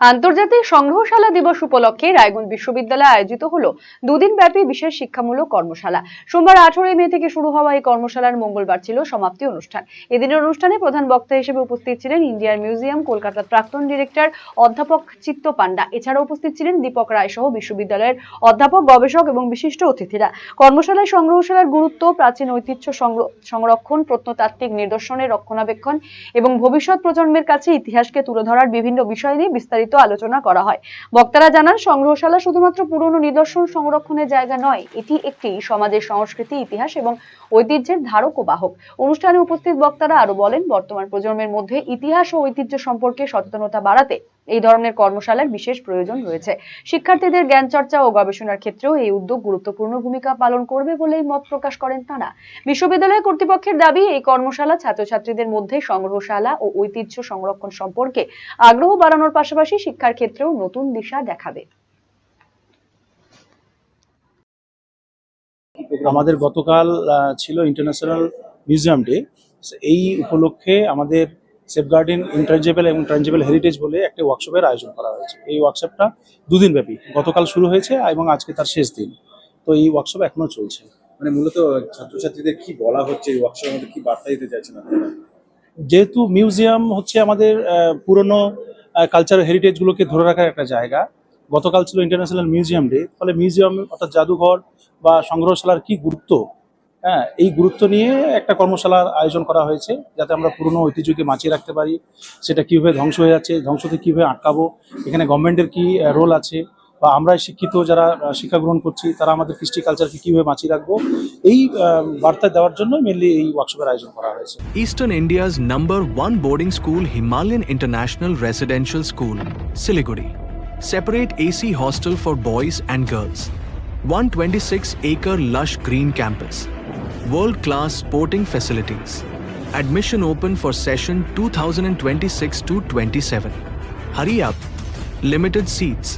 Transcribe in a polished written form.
আন্তর্জাতিক সংগ্রহশালা দিবস উপলক্ষে রায়গঞ্জ বিশ্ববিদ্যালয়ে আয়োজিত হলো দুদিন ব্যাপী বিশেষ শিক্ষামূলক কর্মশালা। সোমবার 18 মে থেকে শুরু হওয়া এই কর্মশালার মঙ্গলবার ছিল সমাপ্তি অনুষ্ঠান। এদিনের অনুষ্ঠানে প্রধান বক্তা হিসেবে উপস্থিত ছিলেন ইন্ডিয়ান মিউজিয়াম কলকাতার প্রাক্তন ডিরেক্টর অধ্যাপক চিত্ত পান্ডা। এছাড়া উপস্থিত ছিলেন দীপক রায় সহ বিশ্ববিদ্যালয়ের অধ্যাপক, গবেষক এবং বিশিষ্ট অতিথিরা। কর্মশালায় সংগ্রহশালার গুরুত্ব, প্রাচীন ঐতিহ্য সংরক্ষণ, প্রত্নতাত্ত্বিক নিদর্শনের রক্ষণাবেক্ষণ এবং ভবিষ্যৎ প্রজন্মের কাছে ইতিহাসকে তুলে ধরার বিভিন্ন বিষয় নিয়ে বিস্তারিত আলোচনা করা হয়। বক্তারা জানান, সংগ্রহশালা শুধুমাত্র পুরনো নিদর্শন সংরক্ষণের জায়গা নয়, এটি একটি সমাজের সংস্কৃতি, ইতিহাস এবং ঐতিহ্যের ধারক ও বাহক। অনুষ্ঠানে উপস্থিত বক্তারা আরো বলেন, বর্তমান প্রজন্মের মধ্যে ইতিহাস ও ঐতিহ্য সম্পর্কে সচেতনতা বাড়াতে এই ধরনের কর্মশালার বিশেষ প্রয়োজন রয়েছে। শিক্ষার্থীদের জ্ঞান চর্চা ও গবেষণার ক্ষেত্রেও এই উদ্যোগ গুরুত্বপূর্ণ ভূমিকা পালন করবে বলেই মত প্রকাশ করেন তারা। বিশ্ববিদ্যালয় কর্তৃপক্ষের দাবি, এই কর্মশালা ছাত্রছাত্রীদের মধ্যে সংগ্রহশালা ও ঐতিহ্য সংরক্ষণ সম্পর্কে আগ্রহ বাড়ানোর পাশাপাশি শিক্ষার ক্ষেত্রেও নতুন দিশা দেখাবে। আমাদের গতকাল ছিল ইন্টারন্যাশনাল মিউজিয়াম ডে। এই উপলক্ষে আমাদের সেফগার্ডিং ইনট্যাঞ্জিবল এবং ট্যাঞ্জিবল হেরিটেজ বলে একটা ওয়ার্কশপের আয়োজন করা হয়েছে। এই ওয়ার্কশপটা দুদিন ব্যাপী, গতকাল শুরু হয়েছে এবং আজকে তার শেষ দিন। তো এই ওয়ার্কশপ এখনো চলছে। মানে মূলত ছাত্রছাত্রীদের কি বলা হচ্ছে, এই ওয়ার্কশপের মধ্যে কি বার্তা দিতে চাইছেন আপনারা? যেহেতু মিউজিয়াম হচ্ছে আমাদের পুরনো কালচারাল হেরিটেজগুলোকে ধরে রাখার একটা জায়গা, গতকাল ছিল ইন্টারন্যাশনাল মিউজিয়াম ডে, ফলে মিউজিয়াম অর্থাৎ জাদুঘর বা সংগ্রহশালার কি গুরুত্ব, এই গুরুত্ব নিয়ে একটা কর্মশালার আয়োজন করা হয়েছে, যাতে আমরা পুরনো ঐতিহ্যকে বাঁচিয়ে রাখতে পারি। সেটা কীভাবে ধ্বংস হয়ে যাচ্ছে, ধ্বংস থেকে কীভাবে আটকাবো, এখানে গভর্নমেন্টের কি রোল আছে, বা আমরা শিক্ষিত যারা শিক্ষা গ্রহণ করছি তারা আমাদের কৃষ্টি কালচারকে কীভাবে বাঁচিয়ে রাখবো, এই বার্তা দেওয়ার জন্য মেনলি এই ওয়ার্কশপের আয়োজন করা হয়েছে। Eastern India's #1 boarding school, Himalayan International Residential School, Siliguri. Separate AC hostel for boys and girls. 126-acre lush green campus. World-class sporting facilities. Admission open for session 2026 to 27. Hurry up. Limited seats.